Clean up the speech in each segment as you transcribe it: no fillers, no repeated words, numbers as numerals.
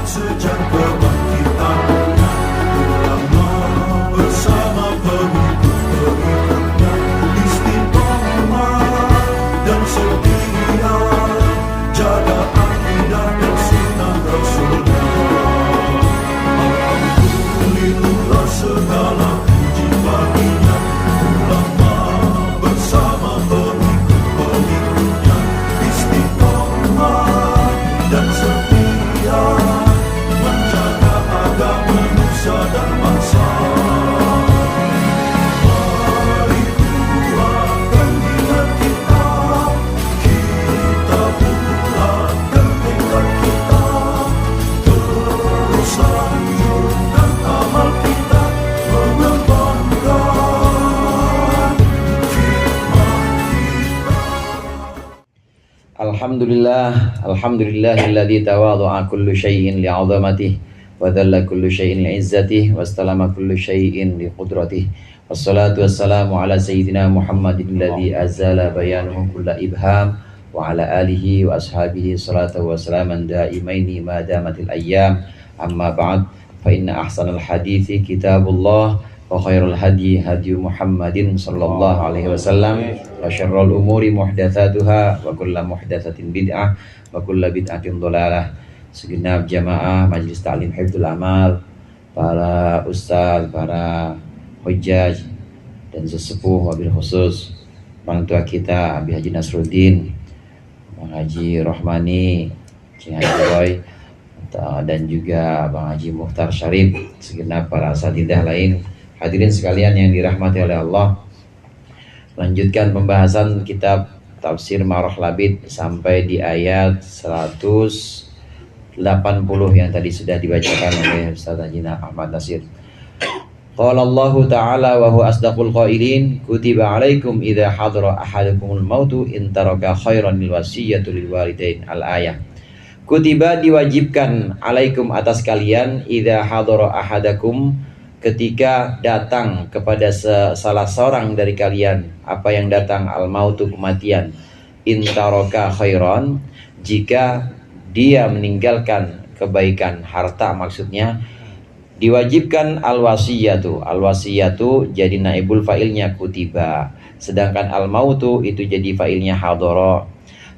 sejak kebangkitannya, ulama bersama pengikut-pengikutnya istiqomah dan setia, jaga akidah dan sunnah Rasulnya. Alhamdulillah segala puji baginya, ulama bersama pengikut-pengikutnya istiqomah dan setia, menjaga agama Nusa dan bangsa. Mari kuatkan niat kita, kita bulatkan tekad kita, terus lanjutkan amal kita, mengembangkan khidmat kita. Alhamdulillahilladzi tawadhu'a kullu syai'in li'azamatihi wa dhalla kullu syai'in li'izzatihi wa istalama kullu syai'in liqudratihi. Wassalatu wassalamu ala sayyidina Muhammadin alladzi azala bayanuhu kulla ibham wa ala alihi wa ashabihi salatu wa salaman daimaini ma damatil ayyam. Amma ba'd, fa inna ahsanal hadithi kitabullah wa khairul hadi hadi Muhammadin sallallahu alaihi wasallam wa syarrul umuri muhdatsatuha wa kullu muhdatsatin bid'ah wa kullu bid'atin dhalalah. Segenap jamaah Majelis Ta'lim Hifdzul Amal, para ustaz, para hujjaj dan sesepuh, wabil khusus orang tua kita Abi Haji Nasruddin, Bang Haji Rohmani, Cing Haji Roy, dan juga Bang Haji Mukhtar Syarif, segenap para asatidzah lain. Hadirin sekalian yang dirahmati oleh Allah, lanjutkan pembahasan kitab Tafsir Marah Labid sampai di ayat 180 yang tadi sudah dibacakan oleh Ustaz Haji Ahmad Nasir. Qala Allah Ta'ala wa huwa asdaqul qailin, kutiba alaikum idza hadara ahadakumul mautu in taraka khairan lil wasiyatu lil walidain. Al-ayah. Kutiba diwajibkan alaikum atas kalian idza hadara ahadakum, ketika datang kepada salah seorang dari kalian, apa yang datang, al-mautu, kematian, intaroka khairan, jika dia meninggalkan kebaikan, harta maksudnya, diwajibkan al-wasiyatu. Al-wasiyatu jadi naibul fa'ilnya kutiba, sedangkan al-mautu itu jadi fa'ilnya hadara.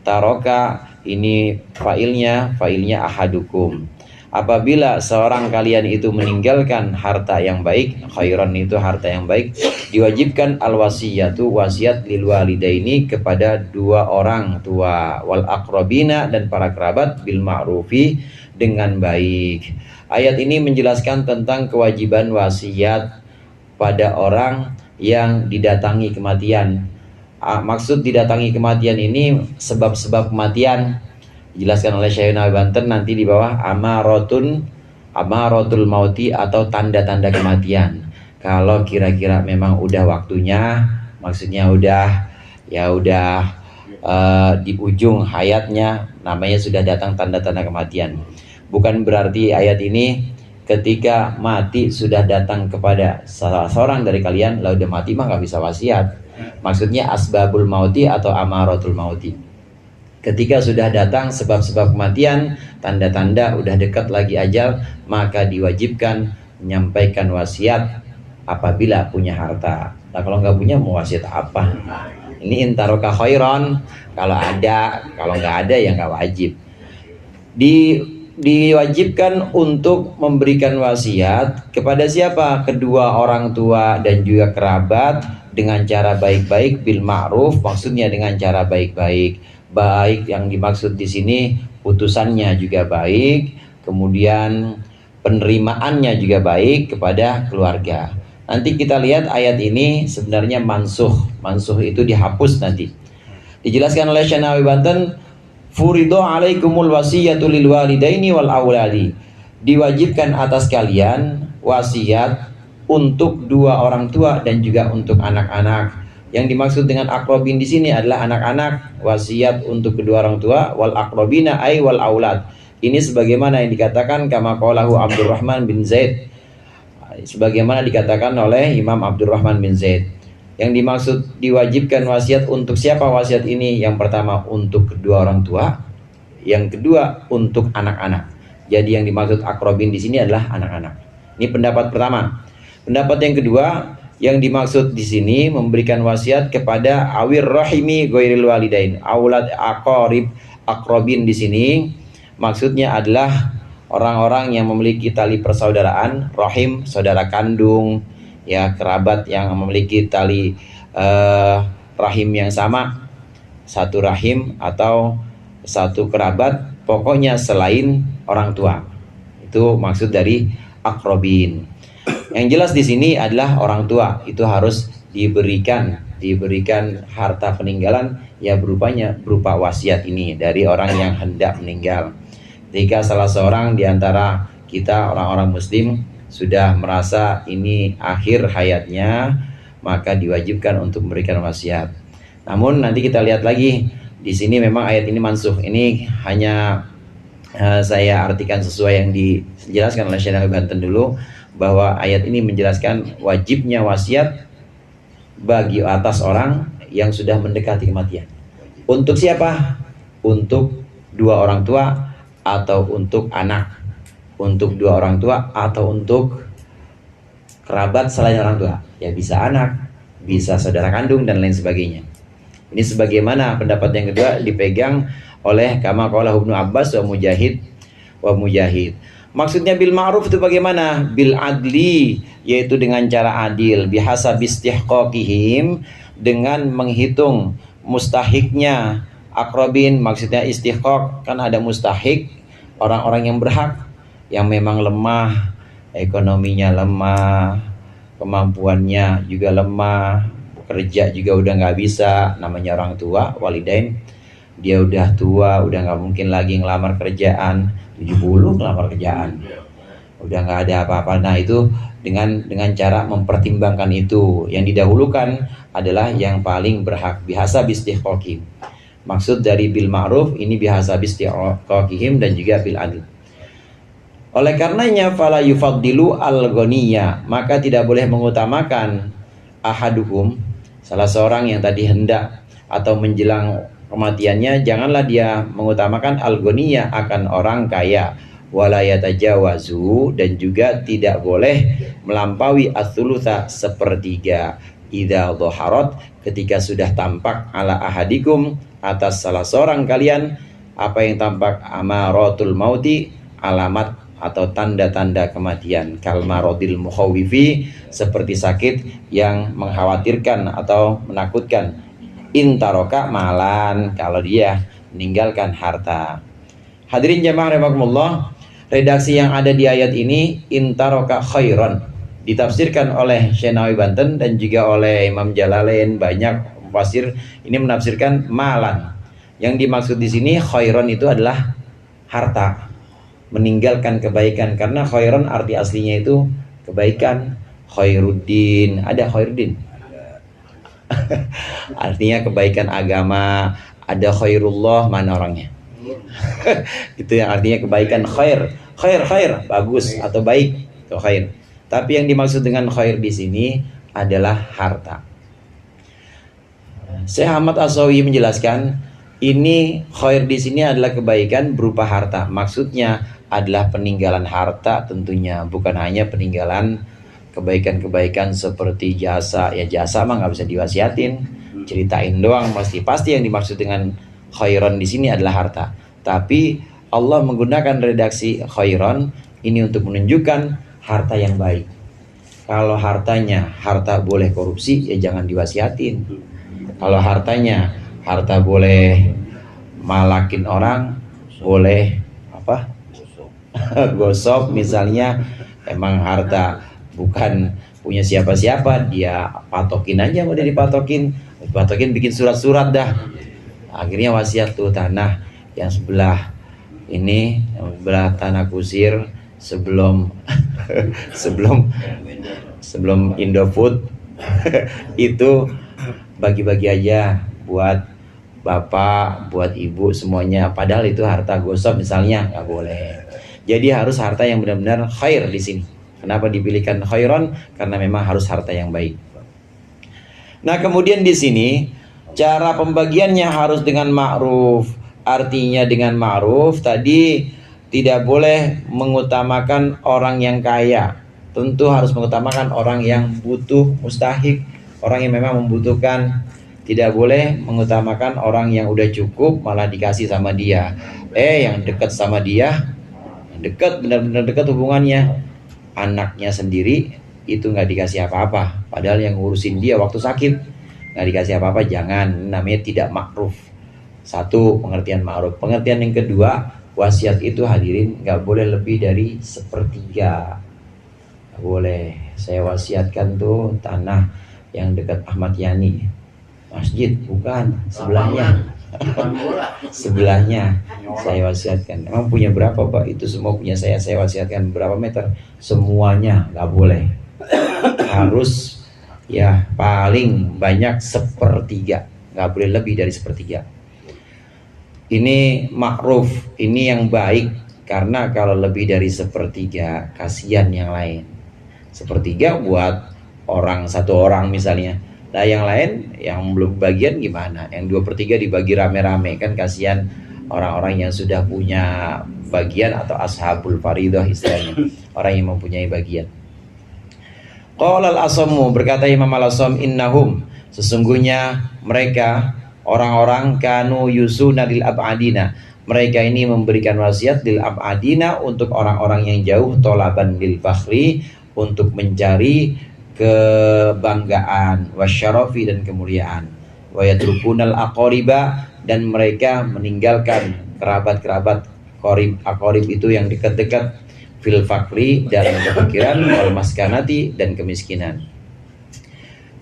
Taroka ini fa'ilnya ahadukum. Apabila seorang kalian itu meninggalkan harta yang baik, khairan itu harta yang baik, diwajibkan al-wasiyatu, wasiat lil walidaini, kepada dua orang tua, wal aqrabina, dan para kerabat, bil ma'rufi, dengan baik. Ayat ini menjelaskan tentang kewajiban wasiat pada orang yang didatangi kematian. Maksud didatangi kematian ini sebab-sebab kematian dijelaskan oleh Syekh Nawawi Banten nanti di bawah, amaratul mauti, atau tanda-tanda kematian. Kalau kira-kira memang udah waktunya, maksudnya udah di ujung hayatnya, namanya sudah datang tanda-tanda kematian. Bukan berarti ayat ini ketika mati sudah datang kepada salah seorang dari kalian, lalu udah mati mah nggak bisa wasiat. Maksudnya asbabul mauti atau amaratul mauti. Ketika sudah datang sebab-sebab kematian, tanda-tanda udah dekat lagi ajal, maka diwajibkan menyampaikan wasiat apabila punya harta. Nah, kalau nggak punya mau wasiat apa? Ini intaroka khairan, kalau ada, kalau nggak ada ya nggak wajib. Diwajibkan untuk memberikan wasiat kepada siapa? Kedua orang tua dan juga kerabat, dengan cara baik-baik, bil ma'ruf, maksudnya dengan cara baik-baik. Baik yang dimaksud di sini putusannya juga baik, kemudian penerimaannya juga baik kepada keluarga. Nanti kita lihat ayat ini sebenarnya mansuh itu dihapus nanti. Dijelaskan oleh Syekh Nawawi Banten, furidho alaikumul wasiyatu lil walidaini wal auladi. Diwajibkan atas kalian wasiat untuk dua orang tua dan juga untuk anak-anak. Yang dimaksud dengan akrobin di sini adalah anak-anak, wasiat untuk kedua orang tua, wal akrobina ay wal aulad. Ini sebagaimana yang dikatakan kama qalahu Abdurrahman bin Zaid, sebagaimana dikatakan oleh Imam Abdurrahman bin Zaid. Yang dimaksud diwajibkan wasiat untuk siapa wasiat ini? Yang pertama untuk kedua orang tua, yang kedua untuk anak-anak. Jadi yang dimaksud akrobin di sini adalah anak-anak. Ini pendapat pertama. Pendapat yang kedua, yang dimaksud di sini memberikan wasiat kepada awir rahimi ghairil walidain. Aulad aqarib, akrobin di sini maksudnya adalah orang-orang yang memiliki tali persaudaraan, rahim, saudara kandung, ya kerabat yang memiliki tali rahim yang sama, satu rahim atau satu kerabat, pokoknya selain orang tua. Itu maksud dari akrobin. Yang jelas di sini adalah orang tua itu harus diberikan harta peninggalan ya berupa wasiat ini dari orang yang hendak meninggal. Jika salah seorang di antara kita orang-orang muslim sudah merasa ini akhir hayatnya, maka diwajibkan untuk memberikan wasiat. Namun nanti kita lihat lagi di sini memang ayat ini mansuh. Ini hanya saya artikan sesuai yang dijelaskan oleh Syekh Nawawi Banten dulu, bahwa ayat ini menjelaskan wajibnya wasiat bagi atas orang yang sudah mendekati kematian. Untuk siapa? Untuk dua orang tua atau untuk anak, untuk dua orang tua atau untuk kerabat selain orang tua. Ya bisa anak, bisa saudara kandung dan lain sebagainya. Ini sebagaimana pendapat yang kedua dipegang oleh kama qala Ibnu Abbas wa Mujahid. Maksudnya bil ma'ruf itu bagaimana? Bil adli, yaitu dengan cara adil, bihasabi istihqaqihim, dengan menghitung mustahiknya akrobin. Maksudnya istihqaq kan ada mustahik, orang-orang yang berhak, yang memang lemah, ekonominya lemah, kemampuannya juga lemah, kerja juga udah nggak bisa, namanya orang tua, walidain. Dia udah tua, udah nggak mungkin lagi ngelamar kerjaan, 70 ngelamar kerjaan, udah nggak ada apa-apa. Nah itu dengan cara mempertimbangkan itu, yang didahulukan adalah yang paling berhak, bihasa bistihqaqihim. Maksud dari bil ma'ruf ini bihasa bistihqaqihim dan juga bil adl. Oleh karenanya fala yufaddilu al-ghaniyya, maka tidak boleh mengutamakan ahaduhum, salah seorang yang tadi hendak atau menjelang kematiannya, janganlah dia mengutamakan al-ghaniyya akan orang kaya, wala yatajawazu, dan juga tidak boleh melampaui ats-tsulusa sepertiga, idza dhaharat, ketika sudah tampak ala ahadikum, atas salah seorang kalian, apa yang tampak, amaratul mauti, alamat atau tanda-tanda kematian, kalmarodil mukhawwifi, seperti sakit yang mengkhawatirkan atau menakutkan, intaroka malan, kalau dia meninggalkan harta. Hadirin jamaah rahimakumullah, redaksi yang ada di ayat ini intaroka khairan ditafsirkan oleh Syekh Nawawi Banten dan juga oleh Imam Jalalain. Banyak mufassir ini menafsirkan malan. Yang dimaksud di sini khairan itu adalah harta, meninggalkan kebaikan, karena khairan arti aslinya itu kebaikan. Khairuddin, ada khairuddin artinya kebaikan agama. Ada khairullah, mana orangnya? Itu yang artinya kebaikan, khair, bagus atau baik, itu khair. Tapi yang dimaksud dengan khair di sini adalah harta. Syekh Ahmad As-Sawi menjelaskan, ini khair di sini adalah kebaikan berupa harta. Maksudnya adalah peninggalan harta tentunya, bukan hanya peninggalan kebaikan-kebaikan seperti jasa. Ya jasa mah nggak bisa diwasiatin, ceritain doang pasti yang dimaksud dengan khairan di sini adalah harta. Tapi Allah menggunakan redaksi khairan ini untuk menunjukkan harta yang baik. Kalau hartanya harta boleh korupsi, ya jangan diwasiatin. Kalau hartanya harta boleh malakin orang, boleh apa? Gosok misalnya, emang harta bukan punya siapa-siapa, dia patokin aja, udah dipatokin bikin surat-surat dah. Akhirnya wasiat tuh, tanah yang sebelah ini, yang sebelah tanah kusir sebelum Indofood itu bagi-bagi aja buat bapak, buat ibu, semuanya. Padahal itu harta gosok misalnya, nggak boleh. Jadi harus harta yang benar-benar khair di sini. Kenapa dipilihkan khairan? Karena memang harus harta yang baik. Nah, kemudian di sini cara pembagiannya harus dengan ma'ruf. Artinya dengan ma'ruf tadi tidak boleh mengutamakan orang yang kaya. Tentu harus mengutamakan orang yang butuh, mustahik, orang yang memang membutuhkan. Tidak boleh mengutamakan orang yang udah cukup malah dikasih sama dia. Yang dekat sama dia, yang dekat, benar-benar dekat hubungannya, anaknya sendiri itu nggak dikasih apa-apa. Padahal yang ngurusin dia waktu sakit nggak dikasih apa-apa, jangan. Namanya tidak makruf. Satu, pengertian ma'ruf. Pengertian yang kedua, wasiat itu hadirin nggak boleh lebih dari sepertiga. Nggak boleh. Saya wasiatkan tuh tanah yang dekat Ahmad Yani, masjid, bukan sebelahnya. Sebelahnya saya wasiatkan. Emang punya berapa Pak? Itu semua punya saya wasiatkan. Berapa meter? Semuanya nggak boleh. Harus ya paling banyak sepertiga, nggak boleh lebih dari sepertiga. Ini makruf, ini yang baik. Karena kalau lebih dari sepertiga, kasihan yang lain. Sepertiga buat orang, satu orang misalnya. Nah yang lain yang belum bagian gimana? Yang 2/3 dibagi rame-rame, kan kasihan orang-orang yang sudah punya bagian, atau ashabul faridah istilahnya, orang yang mempunyai bagian. Qala al-Asamu, berkata Imam al-Asam, innahum, sesungguhnya mereka orang-orang kanu yusuna lil ab'adina, mereka ini memberikan wasiat lil ab'adina untuk orang-orang yang jauh, tolaban lil fakhri, untuk mencari kebanggaan, wasyarafi dan kemuliaan, wa yatrukunal aqoriba, dan mereka meninggalkan kerabat-kerabat qorib. Aqorib itu yang dekat-dekat, fil fakri, dalam kefakiran, wal maskanati, dan kemiskinan.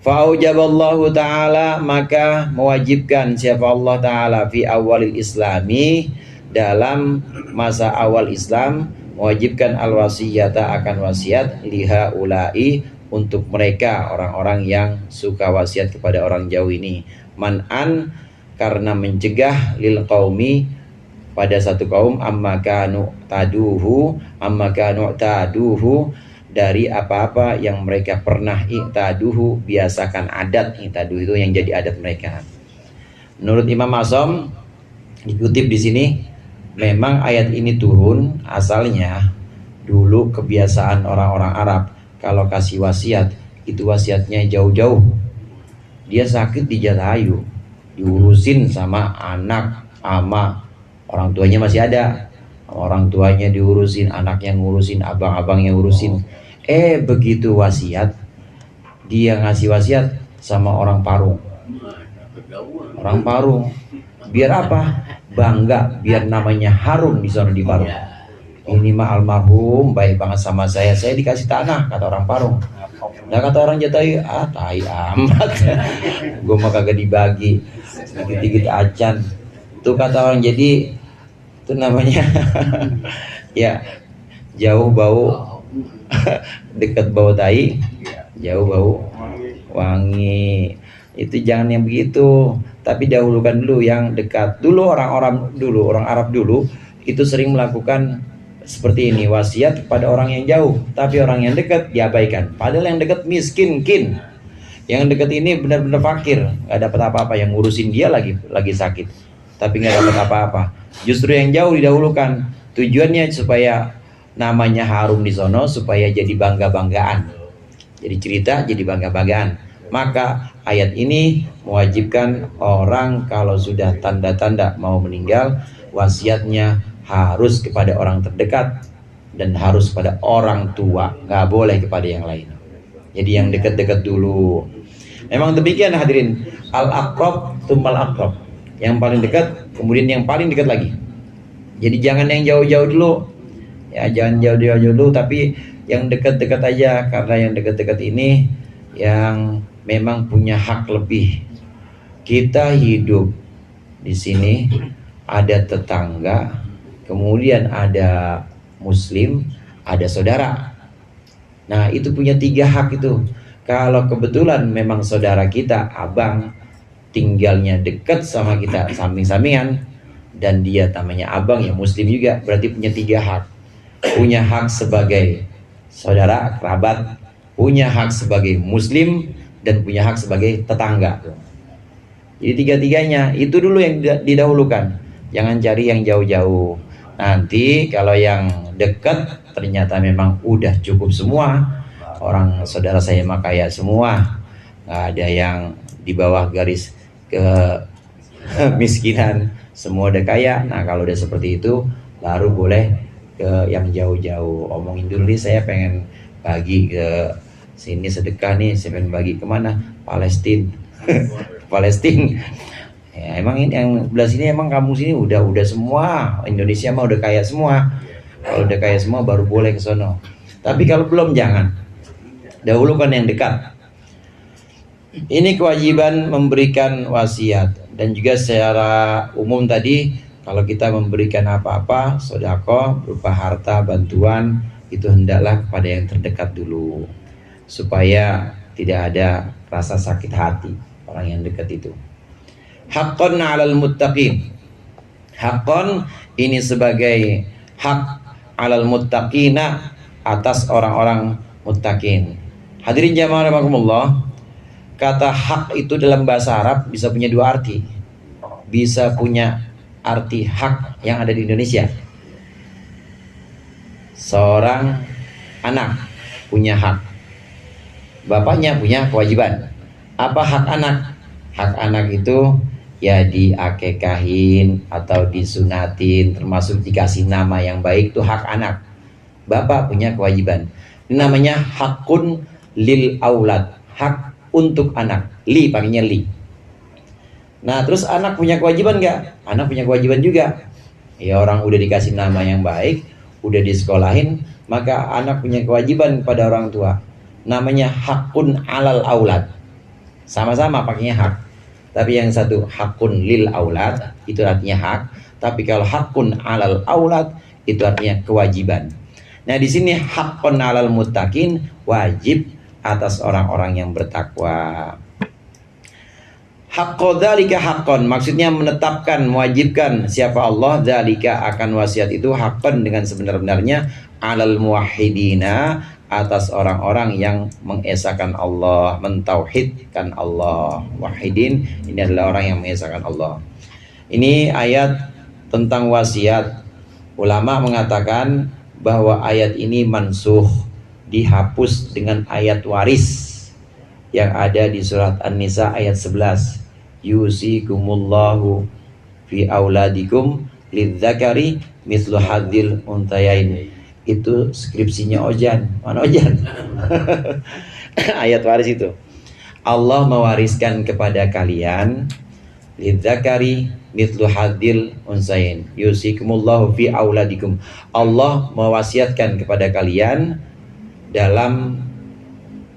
Fa'aujaballahu ta'ala, maka mewajibkan siapa Allah ta'ala fi awalil islami, dalam masa awal Islam, mewajibkan al-wasiyata, akan wasiat, liha ulai, untuk mereka orang-orang yang suka wasiat kepada orang jauh ini, man'an, karena mencegah, lil qaumi, pada satu kaum, amma kanu taduhu, dari apa-apa yang mereka pernah i'taduhu, biasakan adat. I'taduhu itu yang jadi adat mereka. Menurut Imam Asam, dikutip di sini, memang ayat ini turun asalnya dulu kebiasaan orang-orang Arab kalau kasih wasiat, itu wasiatnya jauh-jauh. Dia sakit di Jatayu, diurusin sama anak, ama, orang tuanya masih ada, orang tuanya diurusin, anaknya ngurusin, abang-abangnya ngurusin. Begitu wasiat, dia ngasih wasiat sama orang Parung. Orang Parung, biar apa? Bangga, biar namanya harum di sana di Parung. Ini mah almarhum baik banget sama saya dikasih tanah, kata orang Parung. Nah kata orang Jatayu, tai amat, gue mah kagak dibagi, dikit-dikit acan. Tuh kata orang, jadi itu namanya ya jauh bau dekat bau tai, jauh bau wangi. Itu jangan yang begitu, tapi dahulukan dulu yang dekat. Dulu orang Arab dulu itu sering melakukan seperti ini, wasiat kepada orang yang jauh, tapi orang yang dekat diabaikan. Padahal yang dekat miskin, yang dekat ini benar-benar fakir, nggak dapat apa-apa, yang ngurusin dia lagi sakit, tapi nggak dapat apa-apa. Justru yang jauh didahulukan. Tujuannya supaya namanya harum di sono, supaya jadi bangga-banggaan, jadi cerita, jadi bangga-banggaan. Maka ayat ini mewajibkan orang kalau sudah tanda-tanda mau meninggal, wasiatnya harus kepada orang terdekat dan harus kepada orang tua, nggak boleh kepada yang lain. Jadi yang dekat-dekat dulu. Memang demikian hadirin, al-aqrab tumal aqrab, yang paling dekat kemudian yang paling dekat lagi. Jadi jangan yang jauh-jauh dulu, ya jangan jauh-jauh dulu, tapi yang dekat-dekat aja, karena yang dekat-dekat ini yang memang punya hak lebih. Kita hidup di sini, ada tetangga, kemudian ada muslim, ada saudara. Nah itu punya 3 hak itu. Kalau kebetulan memang saudara kita, abang, tinggalnya dekat sama kita, samping-sampingan, dan dia namanya abang, ya muslim juga, berarti punya 3 hak. Punya hak sebagai saudara, kerabat, punya hak sebagai muslim, dan punya hak sebagai tetangga. Jadi 3-3-nya itu dulu yang didahulukan. Jangan cari yang jauh-jauh. Nanti kalau yang dekat ternyata memang udah cukup semua, orang saudara saya mah kaya semua, nggak ada yang di bawah garis kemiskinan, semua udah kaya. Nah kalau udah seperti itu baru boleh ke yang jauh-jauh. Omongin dulu nih, saya pengen bagi ke sini sedekah nih, saya pengen bagi kemana? Palestina. Palestina. Ya, emang ini yang belah sini, emang kampung sini udah semua. Indonesia mah udah kaya semua. Kalau udah kaya semua baru boleh ke sono. Tapi kalau belum jangan. Dahulukan yang dekat. Ini kewajiban memberikan wasiat, dan juga secara umum tadi kalau kita memberikan apa-apa sedekah berupa harta bantuan itu hendaklah kepada yang terdekat dulu supaya tidak ada rasa sakit hati orang yang dekat itu. Haqqan 'alal muttaqin. Haqqan ini sebagai hak 'alal muttaqina, atas orang-orang muttaqin. Hadirin jamaah rahimakumullah, kata hak itu dalam bahasa Arab bisa punya dua arti. Bisa punya arti hak yang ada di Indonesia. Seorang anak punya hak, bapaknya punya kewajiban. Apa hak anak? Hak anak itu ya diakekahin atau disunatin, termasuk dikasih nama yang baik, itu hak anak. Bapak punya kewajiban. Ini namanya hakun lil aulad, hak untuk anak. Li pakainya li. Nah terus anak punya kewajiban nggak? Anak punya kewajiban juga. Ya orang udah dikasih nama yang baik, udah disekolahin, maka anak punya kewajiban kepada orang tua. Namanya hakun alal aulad. Sama-sama pakainya hak. Tapi yang satu hakun lil aulad, itu artinya hak. Tapi kalau hakun alal aulad, itu artinya kewajiban. Nah di sini hakun alal muttaqin, wajib atas orang-orang yang bertakwa. Haqqo dzalika haqqon, maksudnya menetapkan, mewajibkan siapa Allah, dzalika akan wasiat itu, haqqon dengan sebenar-benarnya, alal muwahhidina, atas orang-orang yang mengesahkan Allah, mentauhidkan Allah. Wahidin ini adalah orang yang mengesahkan Allah. Ini ayat tentang wasiat. Ulama mengatakan bahwa ayat ini mansuh, dihapus dengan ayat waris yang ada di surat An-Nisa ayat 11. Yusikumullahu fi auladikum lidzakari mithlu hadzil untayain. Itu skripsinya Ojan. Mana Ojan? Ayat waris itu. Allah mewariskan kepada kalian lidzakari mithlu hadzil unsayin. Yusikumullahu fi auladikum. Allah mewasiatkan kepada kalian dalam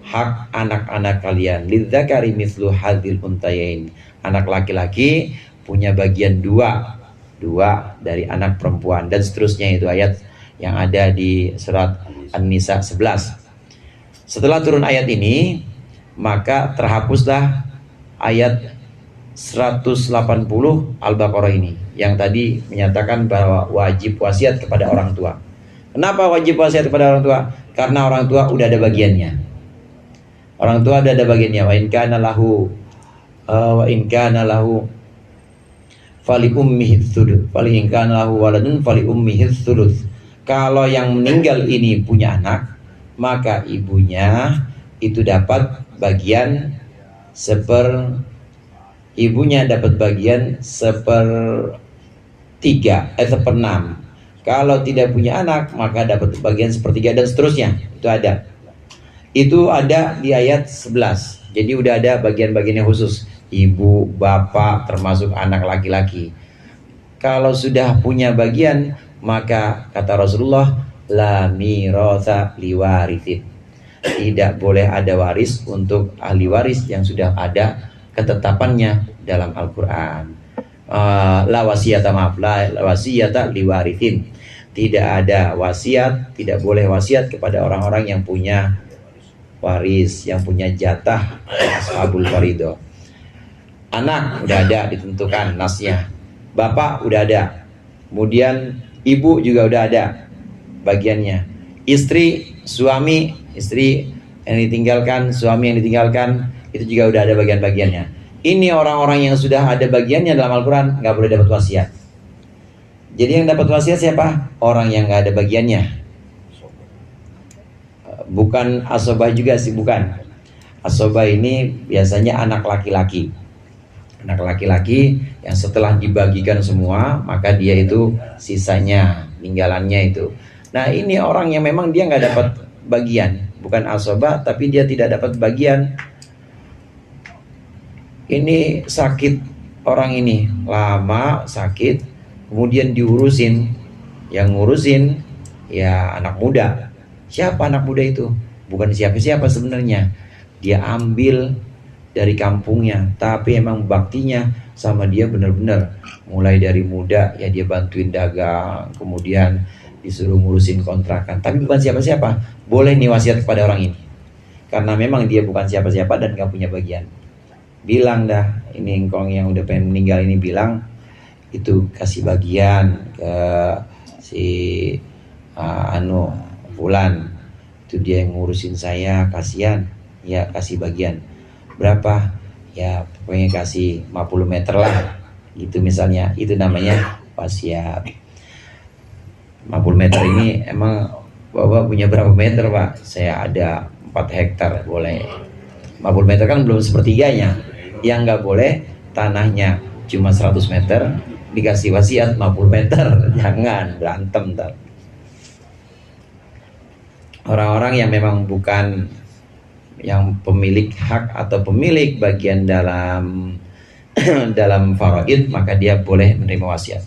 hak anak-anak kalian. Lidzakari mithlu hadzil untayain. Anak laki-laki punya bagian dua dari anak perempuan, dan seterusnya. Itu ayat yang ada di surat An-Nisa 11. Setelah turun ayat ini, maka terhapuslah ayat 180 Al-Baqarah ini, yang tadi menyatakan bahwa wajib wasiat kepada orang tua. Kenapa wajib wasiat kepada orang tua? Karena orang tua udah ada bagiannya. Orang tua udah ada bagiannya. Wa in kana lahu fali ummihi tsuluts. Fali in kana lahu waladun fali ummihi tsuluts. Kalau yang meninggal ini punya anak, maka ibunya itu dapat bagian ibunya dapat bagian sepertiga, seperenam. Kalau tidak punya anak, maka dapat bagian sepertiga, dan seterusnya. Itu ada di ayat 11. Jadi udah ada bagian-bagiannya khusus. Ibu, bapak, termasuk anak laki-laki. Kalau sudah punya bagian, maka kata Rasulullah, la mirotha liwarithin. Tidak boleh ada waris untuk ahli waris yang sudah ada ketetapannya dalam Al-Quran. La wasiyata liwarithin. Tidak ada wasiat, tidak boleh wasiat kepada orang-orang yang punya waris, yang punya jatah ashabul farido. Anak udah ada ditentukan nasnya, bapak udah ada, kemudian ibu juga udah ada bagiannya. Istri, suami, istri yang ditinggalkan, suami yang ditinggalkan, itu juga udah ada bagian-bagiannya. Ini orang-orang yang sudah ada bagiannya dalam Al-Quran nggak boleh dapat wasiat. Jadi yang dapat wasiat siapa? Orang yang nggak ada bagiannya. Bukan asobah juga sih, bukan. Asobah ini biasanya anak laki-laki. Anak laki-laki yang setelah dibagikan semua, maka dia itu sisanya, tinggalannya itu. Nah ini orang yang memang dia nggak dapat bagian, bukan asobah, tapi dia tidak dapat bagian. Ini sakit orang ini, lama sakit, kemudian diurusin. Yang ngurusin ya anak muda. Siapa anak muda itu? Bukan siapa-siapa sebenarnya. Dia ambil dari kampungnya, tapi emang baktinya sama dia benar-benar. Mulai dari muda ya dia bantuin dagang, kemudian disuruh ngurusin kontrakan. Tapi bukan siapa-siapa. Boleh nih wasiat kepada orang ini. Karena memang dia bukan siapa-siapa dan gak punya bagian. Bilang dah, ini engkong yang udah pengen meninggal ini bilang, itu kasih bagian ke si Fulan. Itu dia yang ngurusin saya, kasihan. Ya kasih bagian. Berapa? Ya pokoknya kasih 50 meter lah. Gitu misalnya. Itu namanya wasiat. 50 meter ini emang Bapak punya berapa meter Pak? Saya ada 4 hektar, boleh. 50 meter kan belum sepertiganya. Yang nggak boleh tanahnya cuma 100 meter dikasih wasiat 50 meter. Jangan, berantem ntar. Orang-orang yang memang bukan yang pemilik hak atau pemilik bagian dalam dalam faraid, maka dia boleh menerima wasiat.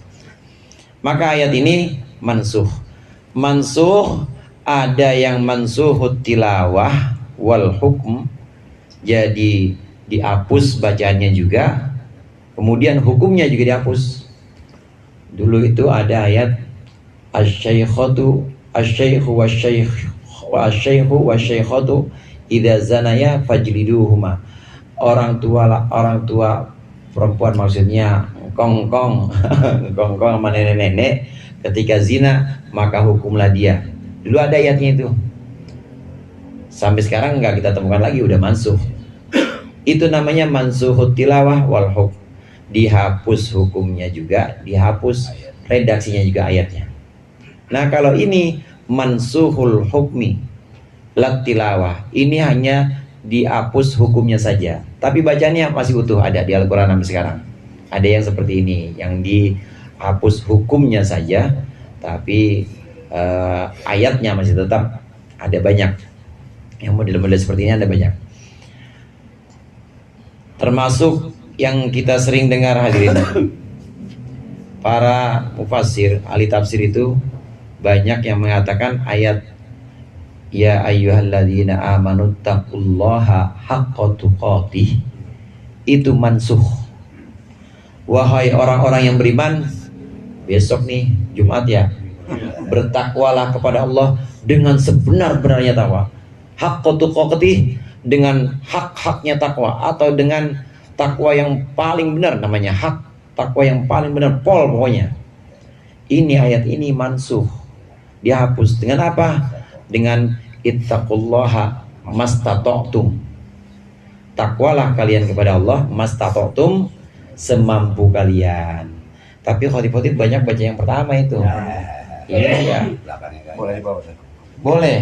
Maka ayat ini mansuh. Mansuh ada yang mansuhut tilawah wal hukm, jadi dihapus bacaannya juga, kemudian hukumnya juga dihapus. Dulu itu ada ayat asy-syaikhatu asy-syaikhu wasy-syaikhu wasy-syaikhatu idza zanaya fajliduhuma. Orang tua perempuan maksudnya kongkong sama nenek-nenek ketika zina maka hukumlah dia. Dulu ada ayatnya itu. Sampai sekarang nggak kita temukan lagi, udah mansuh. Itu namanya mansuhut tilawah wal hukm. Dihapus hukumnya juga, dihapus redaksinya juga ayatnya. Nah kalau ini mansuhul hukmi lat tilawah, ini hanya dihapus hukumnya saja, tapi bacanya masih utuh ada di Al-Quran sampai sekarang. Ada yang seperti ini, yang dihapus hukumnya saja, tapi ayatnya masih tetap ada banyak. Yang model-model seperti ini ada banyak. Termasuk yang kita sering dengar hadirin, para mufassir, ahli tafsir itu banyak yang mengatakan ayat ya ayyuhalladzina amanu taqullaha haqqa tuqatih itu mansuh. Wahai orang-orang yang beriman, besok nih Jumat ya, bertakwalah kepada Allah dengan sebenar-benarnya takwa. Haqqa tuqatih, dengan hak-haknya takwa, atau dengan takwa yang paling benar, namanya hak, takwa yang paling benar, pol pokoknya. Ini ayat ini mansuh, dihapus dengan apa? Dengan ittaqullaha mastata'tum. Takwalah kalian kepada Allah mastata'tum, semampu kalian. Tapi khotib-khotib banyak baca yang pertama itu. Iya ya. Boleh dibawa. Boleh.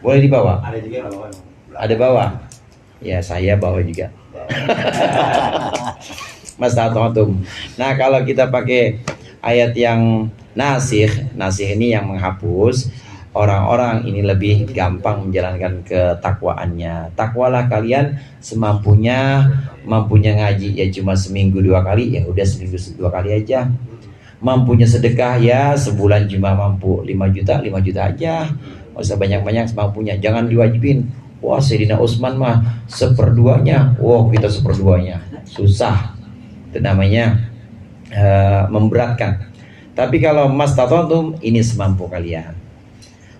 Boleh dibawa. Ada juga yang bawa. Ada bawa. Ya saya bawa juga. Mastata'tum. Nah kalau kita pakai ayat yang nasikh ini yang menghapus, orang-orang ini lebih gampang menjalankan ketakwaannya. Takwalah kalian semampunya, mampunya ngaji ya cuma seminggu 2 kali, ya udah seminggu 2 kali aja. Mampunya sedekah ya sebulan cuma mampu 5 juta aja. Nggak usah banyak-banyak semampunya, jangan diwajibin. Wah Sayyidina Utsman mah 1/2-nya, wah kita 1/2-nya, susah. Itu namanya memberatkan. Tapi kalau mastata'tum ini semampu kalian.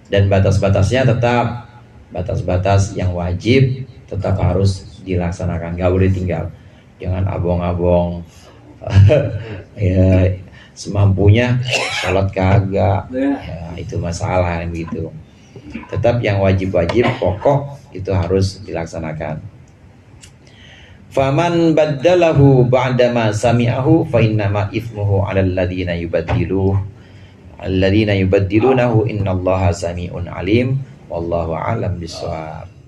Dan batas-batasnya tetap batas-batas yang wajib tetap harus dilaksanakan, nggak boleh tinggal. Jangan abong-abong ya semampunya sholat kagak, ya itu masalah begitu. Tetap yang wajib-wajib pokok itu harus dilaksanakan. Faman baddalahu ba'dama sami'ahu fa innama ithmuhu 'alal ladzina yubaddilunahu innallaha sami'un alim wallahu a'lam bissawab.